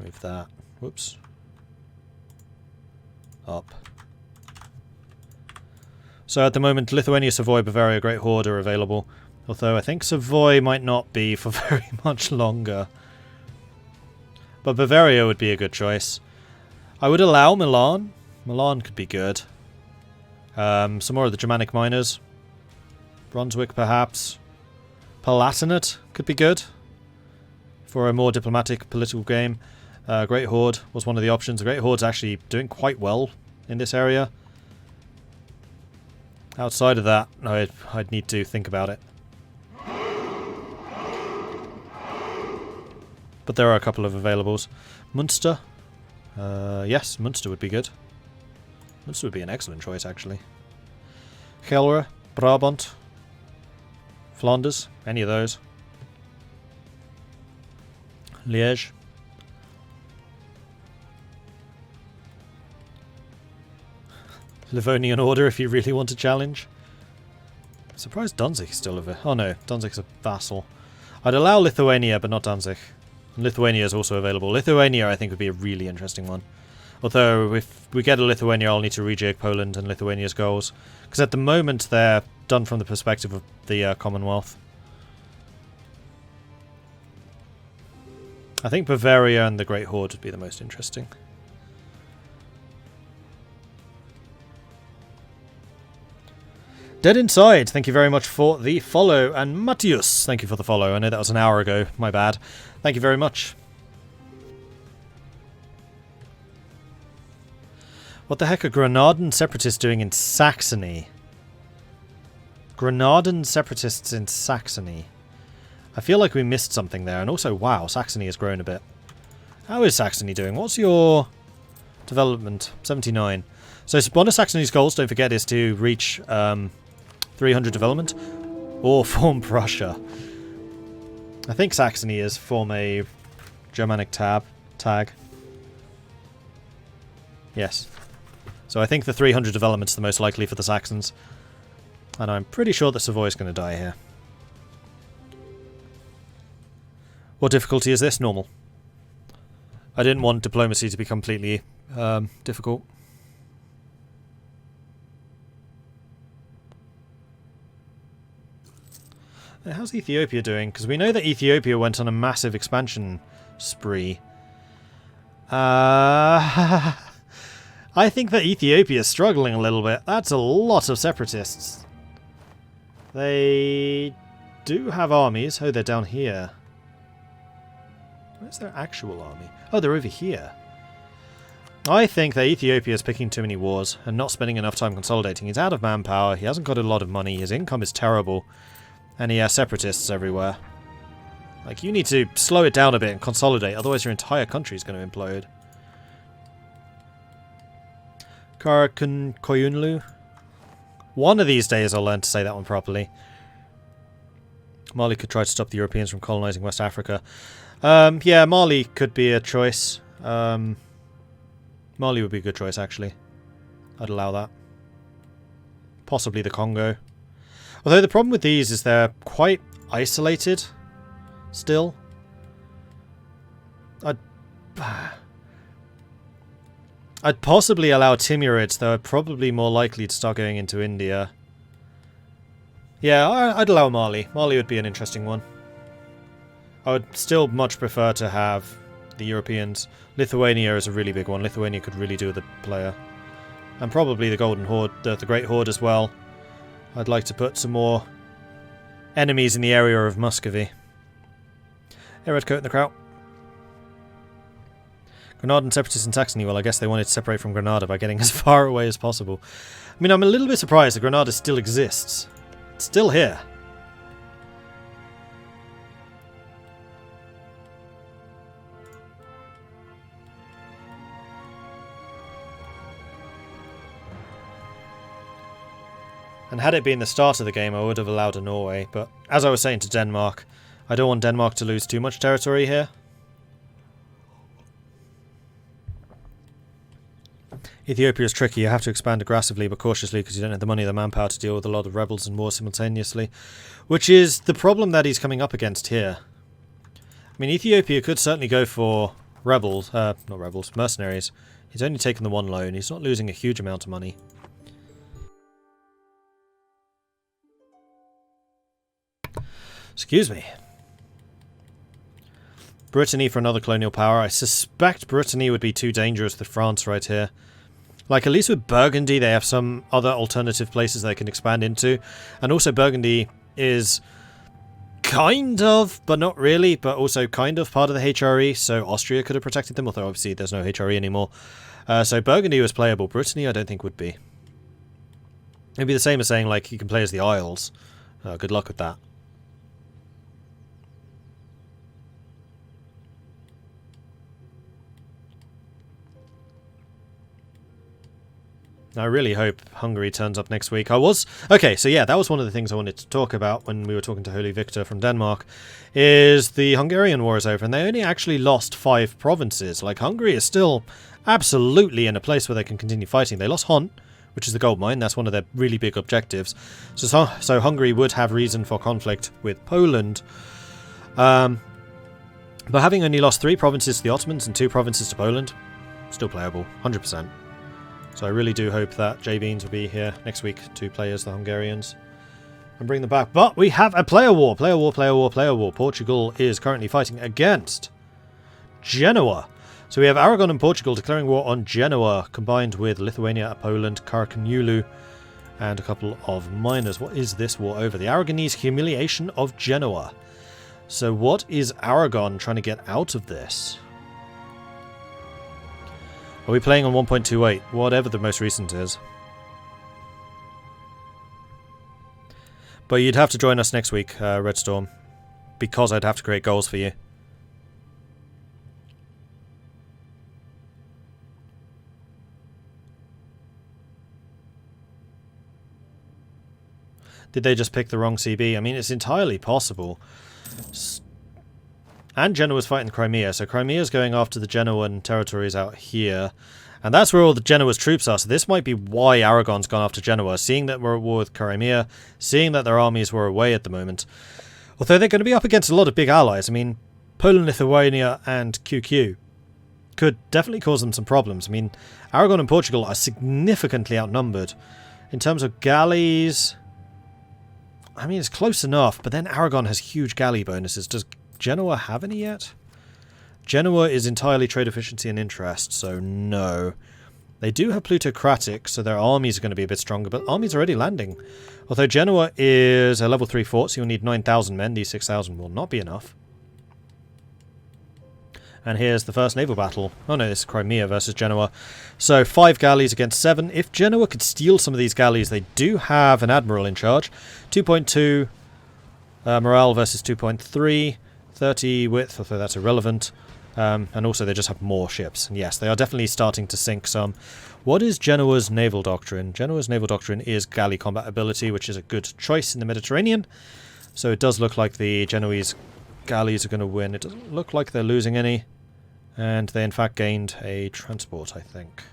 Move that. Whoops. Up. So at the moment, Lithuania, Savoy, Bavaria, Great Horde are available. Although I think Savoy might not be for very much longer. But Bavaria would be a good choice. I would allow Milan. Milan could be good. Some more of the Germanic miners. Brunswick, perhaps. Palatinate could be good for a more diplomatic political game. Great Horde was one of the options. The Great Horde's actually doing quite well in this area. Outside of that, I'd need to think about it. But there are a couple of availables. Munster. Yes, Munster would be good. Munster would be an excellent choice, actually. Gelre, Brabant, Flanders, any of those. Liège. Livonian Order if you really want to challenge. I'm surprised Danzig's still over. Oh no, Danzig's a vassal. I'd allow Lithuania, but not Danzig. And Lithuania is also available. Lithuania I think would be a really interesting one. Although if we get a Lithuania, I'll need to rejig Poland and Lithuania's goals. Because at the moment they're done from the perspective of the Commonwealth. I think Bavaria and the Great Horde would be the most interesting. Dead Inside, thank you very much for the follow. And Matthias, thank you for the follow. I know that was an hour ago, my bad. Thank you very much. What the heck are Granadan separatists doing in Saxony? Granadan separatists in Saxony. I feel like we missed something there. And also, wow, Saxony has grown a bit. How is Saxony doing? What's your development? 79. So one of Saxony's goals, don't forget, is to reach 300 development or form Prussia. I think Saxony is form a Germanic tag. Yes. So I think the 300 development's the most likely for the Saxons. And I'm pretty sure that Savoy is going to die here. What difficulty is this? Normal. I didn't want diplomacy to be completely difficult. How's Ethiopia doing? Because we know that Ethiopia went on a massive expansion spree. I think that Ethiopia is struggling a little bit. That's a lot of separatists. They do have armies. Oh, they're down here. Where's their actual army? Oh, they're over here. I think that Ethiopia is picking too many wars and not spending enough time consolidating. He's out of manpower. He hasn't got a lot of money. His income is terrible. And he has separatists everywhere. Like, you need to slow it down a bit and consolidate, otherwise your entire country is going to implode. Koyunlu. One of these days I'll learn to say that one properly. Mali could try to stop the Europeans from colonizing West Africa. Yeah, Mali could be a choice. Mali would be a good choice, actually. I'd allow that. Possibly the Congo. Although the problem with these is they're quite isolated still. I'd possibly allow Timurids, though I'm probably more likely to start going into India. Yeah, I'd allow Mali. Mali would be an interesting one. I would still much prefer to have the Europeans. Lithuania is a really big one. Lithuania could really do the player. And probably the Golden Horde, the Great Horde as well. I'd like to put some more enemies in the area of Muscovy. Hey, Redcoat in the crowd. Granada and separatists in Saxony. Well, I guess they wanted to separate from Granada by getting as far away as possible. I mean, I'm a little bit surprised that Granada still exists. It's still here. And had it been the start of the game, I would have allowed a Norway, but as I was saying to Denmark, I don't want Denmark to lose too much territory here. Ethiopia is tricky. You have to expand aggressively but cautiously because you don't have the money or the manpower to deal with a lot of rebels and war simultaneously, which is the problem that he's coming up against here. I mean, Ethiopia could certainly go for rebels, not rebels, mercenaries. He's only taken the one loan. He's not losing a huge amount of money. Excuse me. Brittany for another colonial power. I suspect Brittany would be too dangerous to France right here. Like, at least with Burgundy, they have some other alternative places they can expand into. And also Burgundy is kind of, but not really, but also kind of part of the HRE, so Austria could have protected them, although obviously there's no HRE anymore. So Burgundy was playable. Brittany, I don't think would be. It'd be the same as saying, like, you can play as the Isles. Good luck with that. I really hope Hungary turns up next week. Okay, so yeah, that was one of the things I wanted to talk about when we were talking to Holy Victor from Denmark, is the Hungarian war is over, and they only actually lost 5 provinces. Like, Hungary is still absolutely in a place where they can continue fighting. They lost Hont, which is the gold mine. That's one of their really big objectives. So Hungary would have reason for conflict with Poland. But having only lost 3 provinces to the Ottomans and 2 provinces to Poland, still playable, 100%. So I really do hope that J-Beans will be here next week to play as the Hungarians and bring them back. But we have a player war. Player war. Portugal is currently fighting against Genoa. So we have Aragon and Portugal declaring war on Genoa, combined with Lithuania, Poland, Carcaniulu, and a couple of minors. What is this war over? The Aragonese humiliation of Genoa. So what is Aragon trying to get out of this? Are we playing on 1.28? Whatever the most recent is. But you'd have to join us next week, Red Storm, because I'd have to create goals for you. Did they just pick the wrong CB? I mean, it's entirely possible. And Genoa's fighting Crimea, so Crimea's going after the Genoan territories out here. And that's where all the Genoa's troops are, so this might be why Aragon's gone after Genoa, seeing that we're at war with Crimea, seeing that their armies were away at the moment. Although they're going to be up against a lot of big allies. I mean, Poland, Lithuania, and QQ could definitely cause them some problems. I mean, Aragon and Portugal are significantly outnumbered. In terms of galleys, I mean, it's close enough, but then Aragon has huge galley bonuses. Does Genoa have any yet? Genoa is entirely trade efficiency and interest, so no. They do have plutocratic, so their armies are going to be a bit stronger, but armies are already landing. Although Genoa is a level 3 fort, so you'll need 9,000 men. These 6,000 will not be enough. And here's the first naval battle. Oh no, this is Crimea versus Genoa. So 5 galleys against 7. If Genoa could steal some of these galleys, they do have an admiral in charge. 2.2 morale versus 2.3. 30 width, although that's irrelevant. And also they just have more ships. And yes, they are definitely starting to sink some. What is Genoa's naval doctrine? Genoa's naval doctrine is galley combat ability, which is a good choice in the Mediterranean. So it does look like the Genoese galleys are going to win. It doesn't look like they're losing any. And they in fact gained a transport, I think.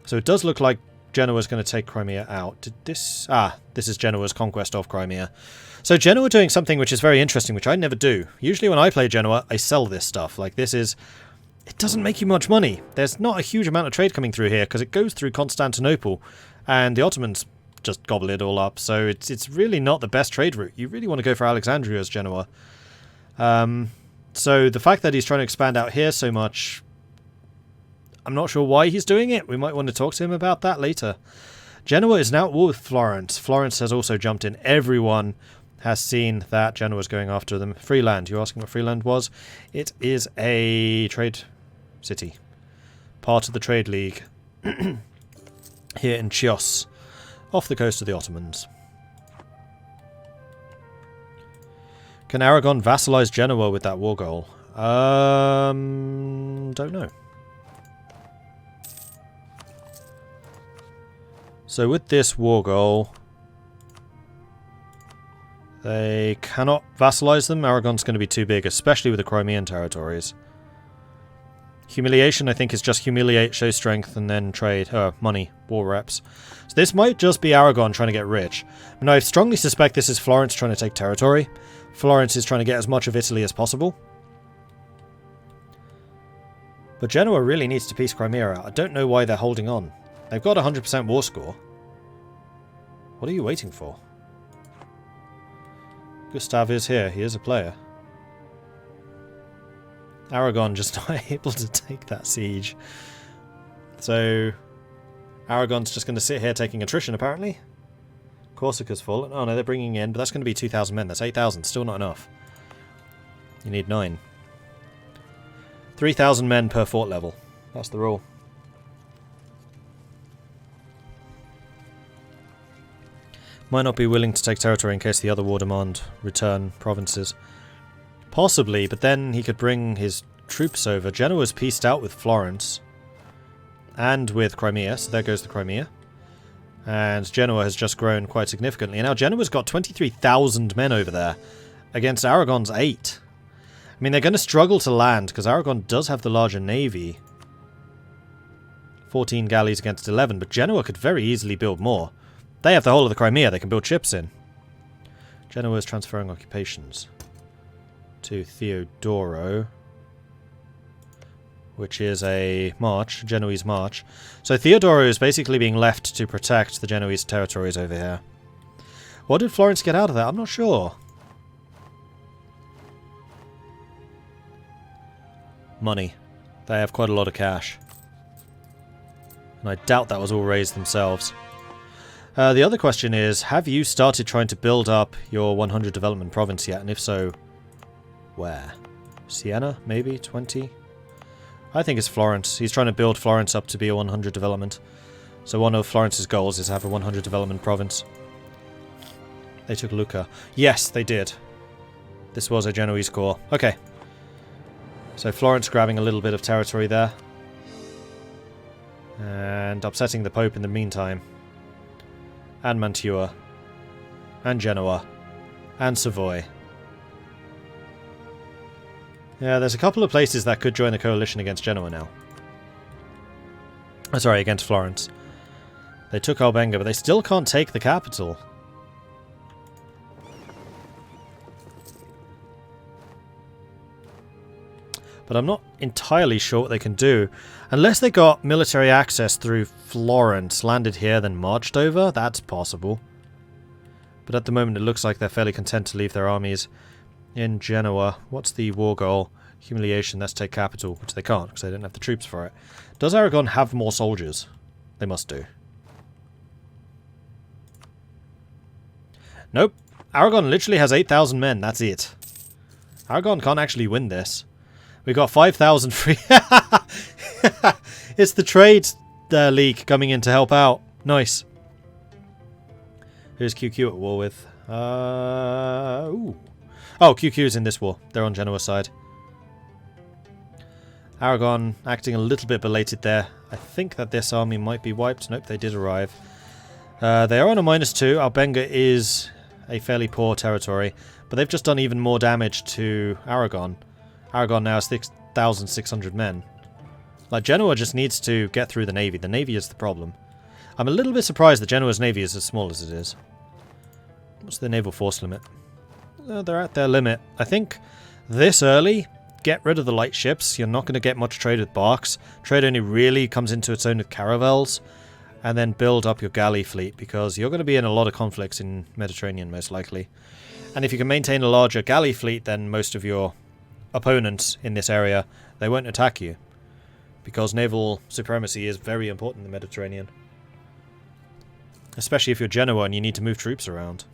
So it does look like Genoa's going to take Crimea out. Did this... this is Genoa's conquest of Crimea. So Genoa doing something which is very interesting, which I never do. Usually when I play Genoa, I sell this stuff. Like, this is... It doesn't make you much money. There's not a huge amount of trade coming through here, because it goes through Constantinople, and the Ottomans just gobble it all up. So it's really not the best trade route. You really want to go for Alexandria as Genoa. So the fact that he's trying to expand out here so much... I'm not sure why he's doing it. We might want to talk to him about that later. Genoa is now at war with Florence. Florence has also jumped in. Everyone has seen that Genoa is going after them. Freeland. You're asking what Freeland was? It is a trade city. Part of the trade league. Here in Chios. Off the coast of the Ottomans. Can Aragon vassalize Genoa with that war goal? Don't know. So with this war goal, they cannot vassalize them. Aragon's going to be too big, especially with the Crimean territories. Humiliation, I think, is just humiliate, show strength, and then trade, money, war reps. So this might just be Aragon trying to get rich. And I strongly suspect this is Florence trying to take territory. Florence is trying to get as much of Italy as possible. But Genoa really needs to piece Crimea out. I don't know why they're holding on. They've got a 100% war score. What are you waiting for? Gustav is here. He is a player. Aragon just not able to take that siege. So Aragon's just going to sit here taking attrition, apparently. Corsica's full. Oh no, they're bringing in, but that's going to be 2,000 men. That's 8,000. Still not enough. You need 9. 3,000 men per fort level. That's the rule. Might not be willing to take territory in case the other war demand return provinces. Possibly, but then he could bring his troops over. Genoa's pieced out with Florence. And with Crimea, so there goes the Crimea. And Genoa has just grown quite significantly. And now Genoa's got 23,000 men over there against Aragon's 8. I mean, they're going to struggle to land because Aragon does have the larger navy. 14 galleys against 11, but Genoa could very easily build more. They have the whole of the Crimea they can build ships in. Genoa is transferring occupations to Theodoro, which is a march, Genoese march. So Theodoro is basically being left to protect the Genoese territories over here. What did Florence get out of that? I'm not sure. Money. They have quite a lot of cash. And I doubt that was all raised themselves. The other question is, have you started trying to build up your 100 development province yet? And if so, where? Siena, maybe? 20? I think it's Florence. He's trying to build Florence up to be a 100 development. So one of Florence's goals is to have a 100 development province. They took Lucca. Yes, they did. This was a Genoese core. Okay. So Florence grabbing a little bit of territory there. And upsetting the Pope in the meantime. And Mantua. And Genoa. And Savoy. Yeah, there's a couple of places that could join the coalition against Genoa now. Oh, sorry, against Florence. They took Albenga, but they still can't take the capital. But I'm not entirely sure what they can do. Unless they got military access through Florence, landed here, then marched over, that's possible. But at the moment it looks like they're fairly content to leave their armies in Genoa. What's the war goal? Humiliation, let's take capital, which they can't because they don't have the troops for it. Does Aragon have more soldiers? They must do. Nope. Aragon literally has 8,000 men, that's it. Aragon can't actually win this. We got 5,000 free. It's the trade league coming in to help out. Nice. Who's QQ at war with? Ooh. Oh, QQ is in this war. They're on Genoa's side. Aragon acting a little bit belated there. I think that this army might be wiped. Nope, they did arrive. They are on a -2. Albenga is a fairly poor territory, but they've just done even more damage to Aragon. Aragon now has 6,600 men. Like, Genoa just needs to get through the navy. The navy is the problem. I'm a little bit surprised that Genoa's navy is as small as it is. What's the naval force limit? They're at their limit. I think this early, get rid of the light ships. You're not going to get much trade with barks. Trade only really comes into its own with caravels. And then build up your galley fleet, because you're going to be in a lot of conflicts in Mediterranean, most likely. And if you can maintain a larger galley fleet, then most of your opponents in this area, they won't attack you. Because naval supremacy is very important in the Mediterranean. Especially if you're Genoa and you need to move troops around.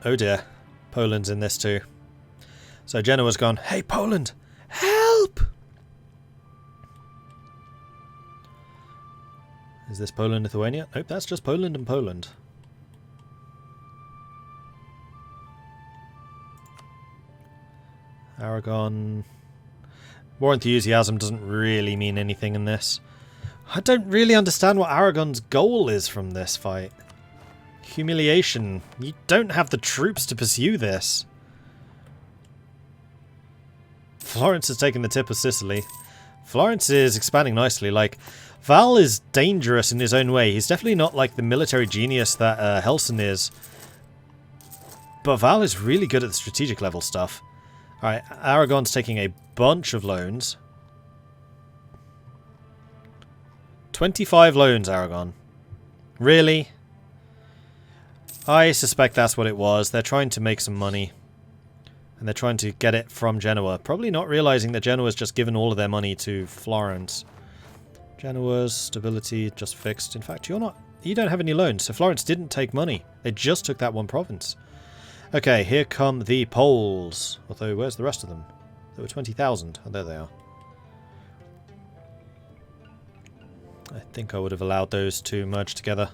Oh dear. Poland's in this too. So Genoa's gone, hey Poland, help! Is this Poland, Lithuania? Nope, that's just Poland and Poland. Aragon. War enthusiasm doesn't really mean anything in this. I don't really understand what Aragon's goal is from this fight. Humiliation. You don't have the troops to pursue this. Florence has taken the tip of Sicily. Florence is expanding nicely. Like, Val is dangerous in his own way. He's definitely not like the military genius that Helson is. But Val is really good at the strategic level stuff. Alright, Aragon's taking a bunch of loans. 25 loans, Aragon. Really? I suspect that's what it was. They're trying to make some money. And they're trying to get it from Genoa. Probably not realizing that Genoa's just given all of their money to Florence. Genoa's stability just fixed. In fact, you don't have any loans, so Florence didn't take money. They just took that one province. Okay, here come the Poles. Although, where's the rest of them? There were 20,000. Oh, there they are. I think I would have allowed those to merge together.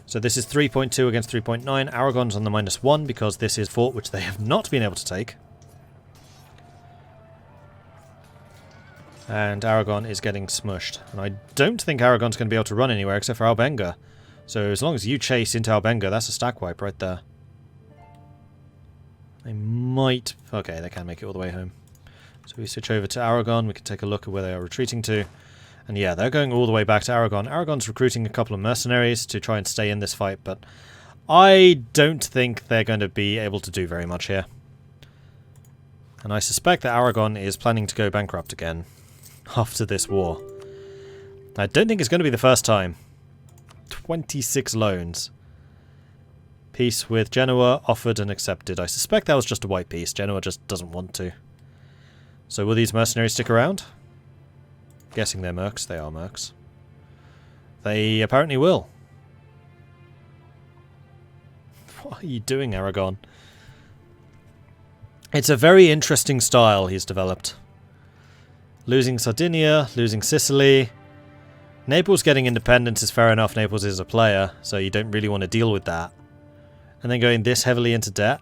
So this is 3.2 against 3.9. Aragon's on the -1 because this is fort which they have not been able to take. And Aragon is getting smushed. And I don't think Aragon's going to be able to run anywhere except for Albenga. So as long as you chase into Albenga, that's a stack wipe right there. They might... Okay, they can make it all the way home. So we switch over to Aragon. We can take a look at where they are retreating to. And yeah, they're going all the way back to Aragon. Aragon's recruiting a couple of mercenaries to try and stay in this fight, but I don't think they're going to be able to do very much here. And I suspect that Aragon is planning to go bankrupt again after this war. I don't think it's going to be the first time. 26 loans. Peace with Genoa, offered and accepted. I suspect that was just a white peace. Genoa just doesn't want to. So will these mercenaries stick around? Guessing they're mercs. They are mercs. They apparently will. What are you doing, Aragon? It's a very interesting style he's developed. Losing Sardinia, losing Sicily. Naples getting independence is fair enough. Naples is a player, so you don't really want to deal with that. And then going this heavily into debt?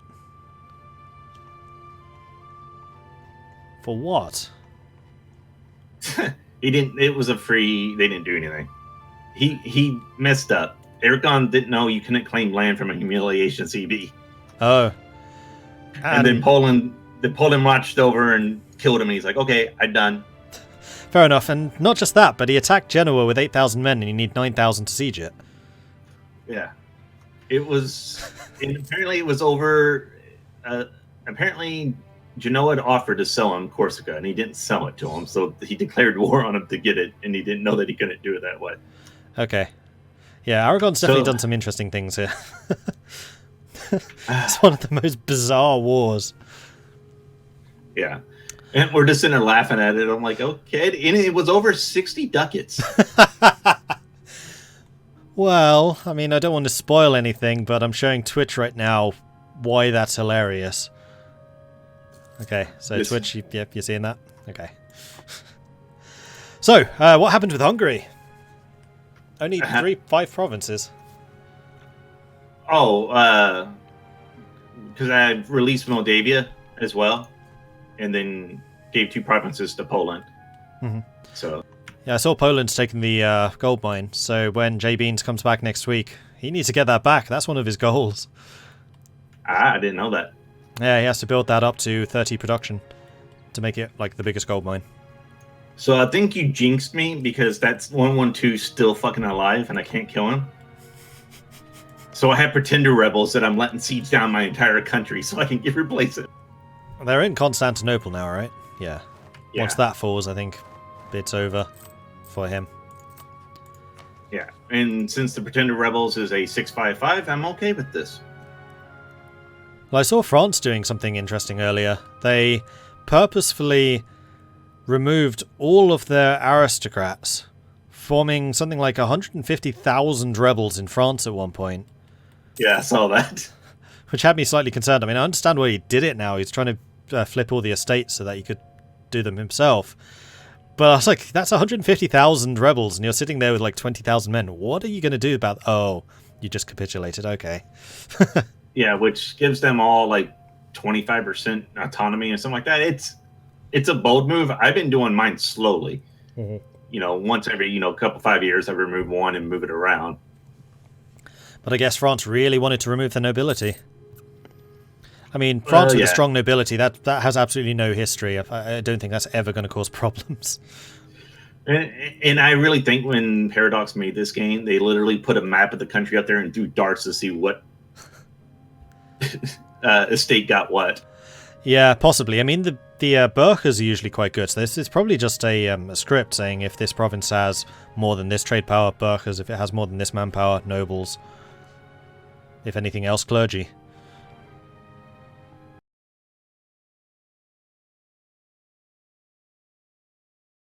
For what? He didn't. It was a free. They didn't do anything. He messed up. Aragon didn't know you couldn't claim land from a humiliation CB. Oh. And then Poland marched over and killed him. And he's like, "Okay, I'm done." Fair enough. And not just that, but he attacked Genoa with 8,000 men, and you need 9,000 to siege it. Yeah, it was. And apparently, it was over. Apparently, Genoa had offered to sell him Corsica, and he didn't sell it to him, so he declared war on him to get it, and he didn't know that he couldn't do it that way. Okay. Yeah, Aragon's definitely done some interesting things here. It's one of the most bizarre wars. Yeah. And we're just sitting there laughing at it. I'm like, okay. And it was over 60 ducats. Well, I mean, I don't want to spoil anything, but I'm showing Twitch right now why that's hilarious. Okay, so yes. Twitch, yep, you're seeing that? Okay. So, what happened with Hungary? Only 5 provinces. Oh, because I released Moldavia as well, and then gave 2 provinces to Poland. Mm-hmm. So, yeah, I saw Poland's taking the gold mine, so when J Beans comes back next week, he needs to get that back. That's one of his goals. I didn't know that. Yeah, he has to build that up to 30 production to make it like the biggest gold mine. So I think you jinxed me because that's 112 still fucking alive and I can't kill him. So I have pretender rebels that I'm letting siege down my entire country so I can replace it. They're in Constantinople now, right? Yeah. Once that falls, I think it's over for him. Yeah, and since the pretender rebels is a 655, I'm okay with this. Well, I saw France doing something interesting earlier. They purposefully removed all of their aristocrats, forming something like 150,000 rebels in France at one point. Yeah, I saw that. Which had me slightly concerned. I mean, I understand why he did it now. He's trying to flip all the estates so that he could do them himself. But I was like, that's 150,000 rebels, and you're sitting there with like 20,000 men. What are you going to do about... Oh, you just capitulated. Okay. Yeah, which gives them all like 25% autonomy or something like that. It's a bold move. I've been doing mine slowly. Mm-hmm. You know, once every, couple 5 years, I remove one and move it around. But I guess France really wanted to remove the nobility. I mean, France with a strong nobility, that has absolutely no history. I don't think that's ever going to cause problems. And I really think when Paradox made this game, they literally put a map of the country out there and threw darts to see what estate got what. Yeah, possibly. I mean, the burghers are usually quite good, so this is probably just a script saying if this province has more than this trade power, burghers, if it has more than this manpower, nobles, if anything else, clergy.